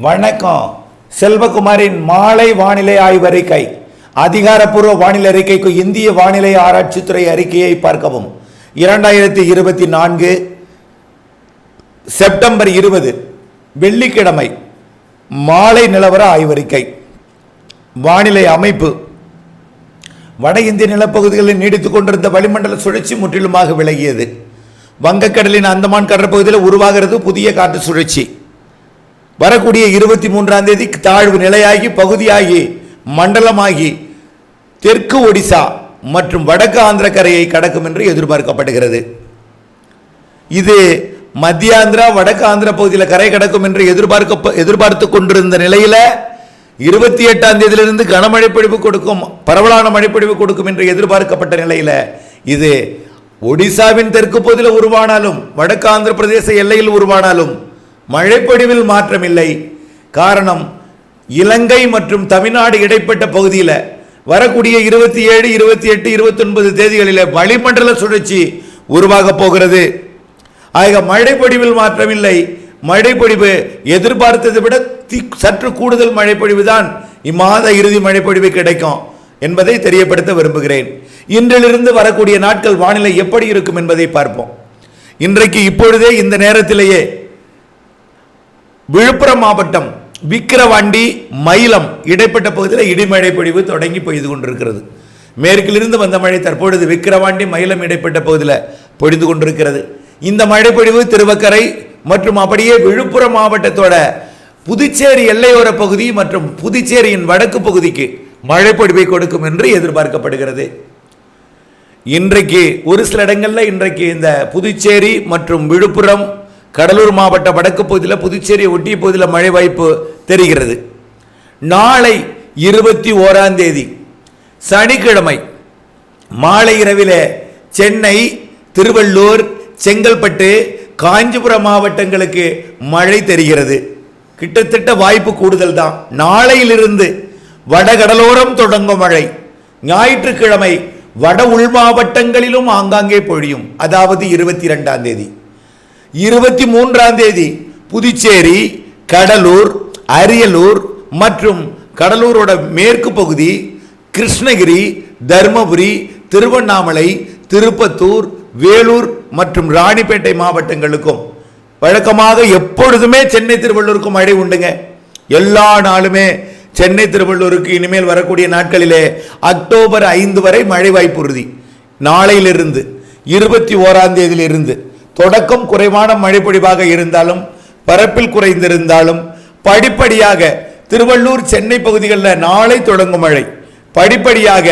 வணக்கம். செல்வகுமாரின் மாலை வானிலை ஆய்வறிக்கை. அதிகாரப்பூர்வ வானிலை அறிக்கைக்கு இந்திய வானிலை ஆராய்ச்சித்துறை அறிக்கையை பார்க்கவும். 2024 செப்டம்பர் 20 வெள்ளிக்கிழமை மாலை நிலவர ஆய்வறிக்கை. வானிலை அமைப்பு. வட இந்திய நிலப்பகுதிகளில் நீடித்துக் கொண்டிருந்த வளிமண்டல சுழற்சி முற்றிலுமாக விலகியது. வங்கக்கடலின் அந்தமான் கடற்பகுதியில் உருவாகிறது புதிய காற்று சுழற்சி. வரக்கூடிய 23ஆம் தேதி தாழ்வு நிலையாகி பகுதியாகி மண்டலமாகி தெற்கு ஒடிசா மற்றும் வடக்கு ஆந்திர கரையை கடக்கும் என்று எதிர்பார்க்கப்படுகிறது. இது மத்தியாந்திரா வடக்கு ஆந்திர பகுதியில் கரை கடக்கும் என்று எதிர்பார்த்து கொண்டிருந்த நிலையில் 28ஆம் தேதியிலிருந்து கனமழை பொழிவு கொடுக்கும், பரவலான மழைப்பொழிவு கொடுக்கும் என்று எதிர்பார்க்கப்பட்ட நிலையில் இது ஒடிசாவின் தெற்கு பகுதியில் உருவானாலும் வடக்கு ஆந்திர பிரதேச எல்லையில் உருவானாலும் மழைப்பொழிவில் மாற்றமில்லை. காரணம், இலங்கை மற்றும் தமிழ்நாடு இடைப்பட்ட பகுதியில் வரக்கூடிய 27, 28, 29 தேதிகளில் வளிமண்டல சுழற்சி உருவாக போகிறது. ஆக மழைப்பொழிவில் மாற்றமில்லை. மழைப்பொழிவு எதிர்பார்த்ததை விட சற்று கூடுதல் மழைப்பொழிவு தான் இம்மாத இறுதி மழைப்பொழிவு கிடைக்கும் என்பதை தெரியப்படுத்த விரும்புகிறேன். இன்றிலிருந்து வரக்கூடிய நாட்கள் வானிலை எப்படி இருக்கும் என்பதை பார்ப்போம். இன்றைக்கு இப்பொழுதே இந்த நேரத்திலேயே விழுப்புரம் மாவட்டம் விக்கிரவாண்டி மயிலம் இடைப்பட்ட பகுதியில் இடிமழை பொழிவு தொடங்கி பெய்து கொண்டிருக்கிறது. மேற்கிலிருந்து வந்த மழை தற்பொழுது விக்கிரவாண்டி மயிலம் இடைப்பட்ட பகுதியில் பொழிந்து கொண்டிருக்கிறது. இந்த மழை பொழிவு திருவக்கரை மற்றும் அப்படியே விழுப்புரம் மாவட்டத்தோட புதுச்சேரி எல்லையோர பகுதி மற்றும் புதுச்சேரியின் வடக்கு பகுதிக்கு மழை பொழிவை கொடுக்கும் என்று எதிர்பார்க்கப்படுகிறது. இன்றைக்கு ஒரு சில இடங்களில் இன்றைக்கு இந்த புதுச்சேரி மற்றும் விழுப்புரம் கடலூர் மாவட்ட வடக்கு பகுதியில் புதுச்சேரியை ஒட்டிய பகுதியில் மழை வாய்ப்பு தெரிகிறது. நாளை 21ஆம் தேதி சனிக்கிழமை மாலை இரவில் சென்னை, திருவள்ளூர், செங்கல்பட்டு, காஞ்சிபுரம் மாவட்டங்களுக்கு மழை தெரிகிறது. கிட்டத்தட்ட வாய்ப்பு கூடுதல் தான். நாளையிலிருந்து வடகடலோரம் தொடங்கும் மழை. ஞாயிற்றுக்கிழமை வட உள் மாவட்டங்களிலும் ஆங்காங்கே பொழியும். அதாவது 22ஆம் தேதி. 23ஆம் தேதி புதுச்சேரி, கடலூர், அரியலூர் மற்றும் கடலூரோட மேற்கு பகுதி, கிருஷ்ணகிரி, தர்மபுரி, திருவண்ணாமலை, திருப்பத்தூர், வேலூர் மற்றும் ராணிப்பேட்டை மாவட்டங்களுக்கும் வழக்கமாக எப்பொழுதுமே சென்னை திருவள்ளூருக்கும் மழை உண்டுங்க. எல்லா நாளுமே சென்னை திருவள்ளூருக்கு இனிமேல் வரக்கூடிய நாட்களிலே அக்டோபர் 5 வரை மழை வாய்ப்பு உறுதி. நாளையிலிருந்து 21ஆம் தேதியிலிருந்து தொடக்கம் குறைவான மழைப்பொழிவாக இருந்தாலும் பரப்பில் குறைந்திருந்தாலும் படிப்படியாக திருவள்ளூர், சென்னை பகுதிகளில் நாளை தொடங்கும் மழை படிப்படியாக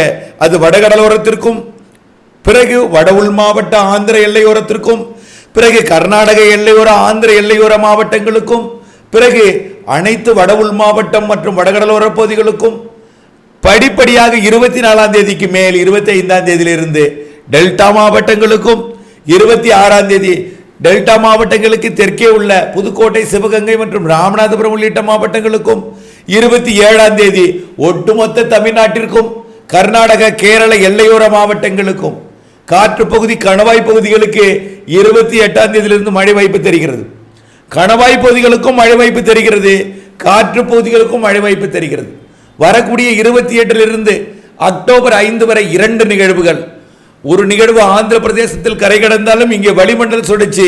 அது வடகடலோரத்திற்கும், பிறகு வட உள் மாவட்ட ஆந்திர எல்லையோரத்திற்கும், பிறகு கர்நாடக எல்லையோர ஆந்திர எல்லையோர மாவட்டங்களுக்கும், பிறகு அனைத்து வட உள் மாவட்டம் மற்றும் வடகடலோர பகுதிகளுக்கும் படிப்படியாக 24ஆம் தேதிக்கு மேல் 25ஆம் தேதியிலிருந்து டெல்டா மாவட்டங்களுக்கும், 26ஆம் தேதி டெல்டா மாவட்டங்களுக்கு தெற்கே உள்ள புதுக்கோட்டை, சிவகங்கை மற்றும் ராமநாதபுரம் உள்ளிட்ட மாவட்டங்களுக்கும், 27ஆம் தேதி ஒட்டுமொத்த தமிழ்நாட்டிற்கும், கர்நாடக, கேரள எல்லையோர மாவட்டங்களுக்கும், காற்று பகுதி கணவாய் பகுதிகளுக்கு 28ஆம் தேதியிலிருந்து மழை வாய்ப்பு தெரிகிறது. கணவாய் பகுதிகளுக்கும் மழை வாய்ப்பு தெரிகிறது, காற்று பகுதிகளுக்கும் மழை வாய்ப்பு தெரிகிறது. வரக்கூடிய 28லிருந்து அக்டோபர் 5 வரை 2 நிகழ்வுகள். ஒரு நிகழ்வு ஆந்திர பிரதேசத்தில் கரை கடந்தாலும் இங்கே வளிமண்டல சுழற்சி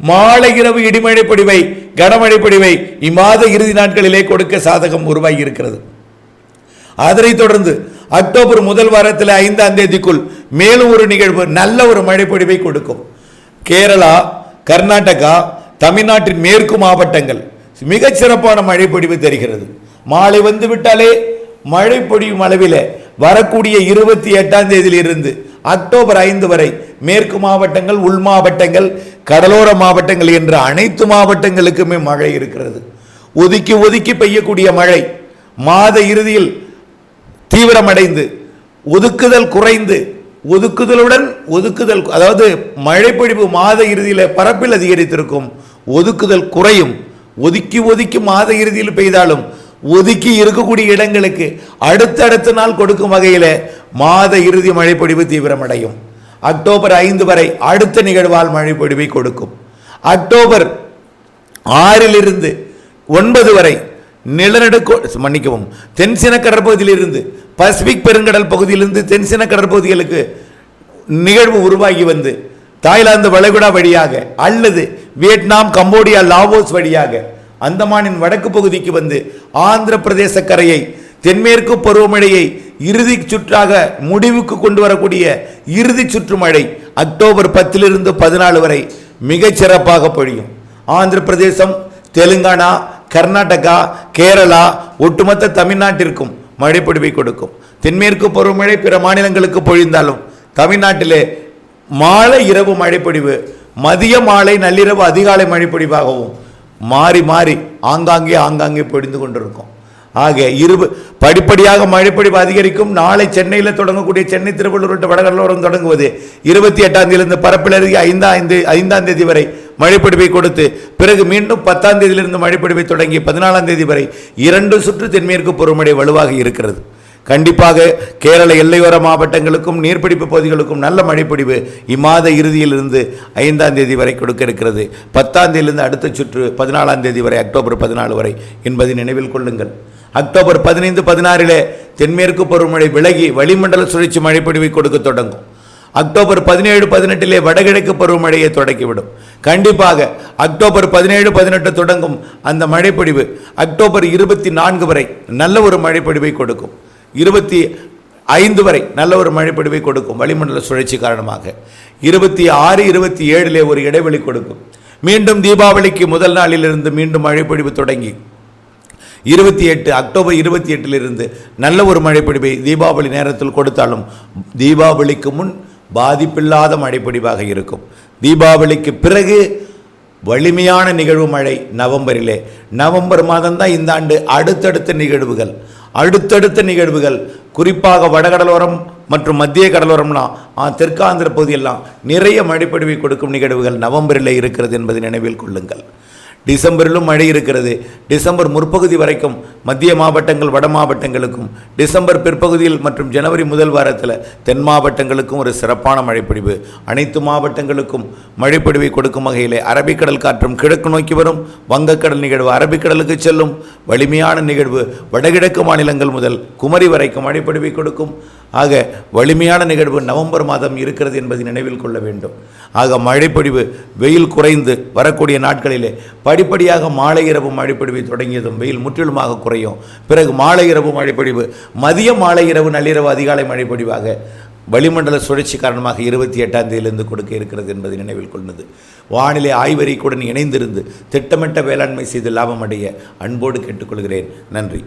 மாலை இரவு இடிமழை பொழிவை, கனமழை பொழிவை இம்மாத இறுதி நாட்களிலே கொடுக்க சாதகம் உருவாகி இருக்கிறது. அதனைத் தொடர்ந்து அக்டோபர் முதல் வாரத்தில் 5ஆம் தேதிக்குள் மேலும் ஒரு நிகழ்வு நல்ல ஒரு மழை பொழிவை கொடுக்கும். கேரளா, கர்நாடகா, தமிழ்நாட்டின் மேற்கு மாவட்டங்கள் மிகச் சிறப்பான மழை பொழிவு தெரிகிறது. மாலை வந்து விட்டாலே மழை பொழியும் அளவில் வரக்கூடிய 28ஆம் தேதியிலிருந்து அக்டோபர் 5 வரை மேற்கு மாவட்டங்கள், உள் மாவட்டங்கள், கடலோர மாவட்டங்கள் என்ற அனைத்து மாவட்டங்களுக்குமே மழை இருக்கிறது. ஒதுக்கி ஒதுக்கி பெய்யக்கூடிய மழை மாத இறுதியில் தீவிரமடைந்து ஒதுக்குதல் குறைந்து ஒதுக்குதல் அதாவது மழைப்பொழிவு மாத இறுதியில் பரப்பில் அதிகரித்திருக்கும், ஒதுக்குதல் குறையும். ஒதுக்கி ஒதுக்கி மாத இறுதியில் பெய்தாலும் ஒதுக்கி இருக்கக்கூடிய இடங்களுக்கு அடுத்தடுத்த நாள் கொடுக்கும் வகையில் மாத இறுதி மழைப்பொழிவு தீவிரமடையும். அக்டோபர் 5 வரை அடுத்த நிகழ்வால் மழைப்பொழிவை கொடுக்கும். அக்டோபர் 6 9 வரை மன்னிக்கவும், தென்சீன கடற்பகுதியிலிருந்து பசிபிக் பெருங்கடல் பகுதியிலிருந்து தென்சீன கடற்பகுதிகளுக்கு நிகழ்வு உருவாகி வந்து தாய்லாந்து வளைகுடா வழியாக அல்லது வியட்நாம், கம்போடியா, லாவோஸ் வழியாக அந்தமானின் வடக்கு பகுதிக்கு வந்து ஆந்திர பிரதேச கரையை தென்மேற்கு பருவமழையை இறுதி சுற்றாக முடிவுக்கு கொண்டு வரக்கூடிய இறுதி சுற்று மழை அக்டோபர் 10 to 14 வரை மிகச் சிறப்பாக பொழியும். ஆந்திர பிரதேசம், தெலுங்கானா, கர்நாடகா, கேரளா, ஒட்டுமொத்த தமிழ்நாட்டிற்கும் மழைப்பொழிவை கொடுக்கும். தென்மேற்கு பருவமழை பிற மாநிலங்களுக்கு பொழிந்தாலும் தமிழ்நாட்டிலே மாலை இரவு மழைப்பொழிவு, மதிய மாலை நள்ளிரவு அதிகாலை மழைப்பொழிவாகவும் மாறி மாறி ஆங்காங்கே பொழிந்து கொண்டிருக்கும். ஆக படிப்படியாக மழைப்பொழிவு அதிகரிக்கும். நாளை சென்னையில் தொடங்கக்கூடிய சென்னை திருவள்ளூர் வடகடலோரம் தொடங்குவது 28ஆம் தேதியிலிருந்து பரப்பிலருகே 5ஆம் தேதி வரை மழைப்பொழிவை கொடுத்து பிறகு மீண்டும் 10ஆம் தேதியிலிருந்து மழைப்பொழிவை தொடங்கி 14ஆம் தேதி வரை 2 சுற்று தென்மேற்கு பருவமழை வலுவாக இருக்கிறது. கண்டிப்பாக கேரள எல்லையோர மாவட்டங்களுக்கும் நீர்பிடிப்பு பகுதிகளுக்கும் நல்ல மழைப்பொழிவு இம்மாத இறுதியிலிருந்து 5ஆம் தேதி வரை கொடுக்க இருக்கிறது. 10ஆம் தேதியிலிருந்து அடுத்த சுற்று 14ஆம் தேதி வரை, அக்டோபர் 14 வரை என்பதை நினைவில் கொள்ளுங்கள். அக்டோபர் 15, 16 தென்மேற்கு பருவமழை விலகி வளிமண்டல சுழற்சி மழைப்பொழிவை கொடுக்க தொடங்கும். அக்டோபர் 17, 18 வடகிழக்கு பருவமழையை தொடக்கிவிடும். கண்டிப்பாக அக்டோபர் 17, 18 தொடங்கும் அந்த மழைப்பொழிவு அக்டோபர் 24 வரை நல்ல ஒரு மழைப்பொழிவை கொடுக்கும். 25 வரை நல்ல ஒரு மழைப்பொழிவை கொடுக்கும் வளிமண்டல சுழற்சி காரணமாக. 26, 27 ஒரு இடைவெளி கொடுக்கும். மீண்டும் தீபாவளிக்கு முதல் நாளிலிருந்து மீண்டும் மழைப்பொழிவு தொடங்கி 28 அக்டோபர் 28 நல்ல ஒரு மழைப்பொழிவை தீபாவளி நேரத்தில் கொடுத்தாலும் தீபாவளிக்கு முன் பாதிப்பில்லாத மழைப்பொழிவாக இருக்கும். தீபாவளிக்கு பிறகு வலிமையான நிகழ்வு மழை நவம்பரிலே. நவம்பர் மாதம் தான் இந்த ஆண்டு அடுத்தடுத்த நிகழ்வுகள் குறிப்பாக வடகடலோரம் மற்றும் மத்திய கடலோரம்லாம் தெற்காந்திர பகுதியெல்லாம் நிறைய மழைப்பொழிவை கொடுக்கும் நிகழ்வுகள் நவம்பரில் இருக்கிறது என்பதை நினைவில் கொள்ளுங்கள். டிசம்பரிலும் மழை இருக்கிறது. டிசம்பர் முற்பகுதி வரைக்கும் மத்திய மாவட்டங்கள், வட மாவட்டங்களுக்கும், டிசம்பர் பிற்பகுதியில் மற்றும் ஜனவரி முதல் வாரத்தில் தென் மாவட்டங்களுக்கும் ஒரு சிறப்பான மழைப்பொழிவு, அனைத்து மாவட்டங்களுக்கும் மழைப்பொழிவை கொடுக்கும் வகையிலே அரபிக்கடல் காற்றும் கிழக்கு நோக்கி வரும். வங்கக்கடல் நிகழ்வு அரபிக்கடலுக்கு செல்லும். வலிமையான நிகழ்வு வடகிழக்கு மாநிலங்கள் முதல் குமரி வரைக்கும் மழைப்பொழிவை கொடுக்கும். ஆக வலிமையான நிகழ்வு நவம்பர் மாதம் இருக்கிறது என்பதை நினைவில் கொள்ள வேண்டும். ஆக மழைப்பொழிவு வெயில் குறைந்து வரக்கூடிய நாட்களிலே படிப்படியாக மாலை இரவு மழைப்பொழிவை தொடங்கியதும் வெயில் முற்றிலுமாக குறையும். பிறகு மாலை இரவு மழைப்பொழிவு, மதிய மாலை இரவு நள்ளிரவு அதிகாலை மழைப்பொழிவாக வளிமண்டல சுழற்சி காரணமாக 28ஆம் தேதியிலிருந்து கொடுக்க இருக்கிறது என்பதை நினைவில் கொண்டது. வானிலை ஆய்வறிக்கையுடன் இணைந்திருந்து திட்டமிட்ட வேளாண்மை செய்து லாபம் அடைய அன்போடு கேட்டுக்கொள்கிறேன். நன்றி.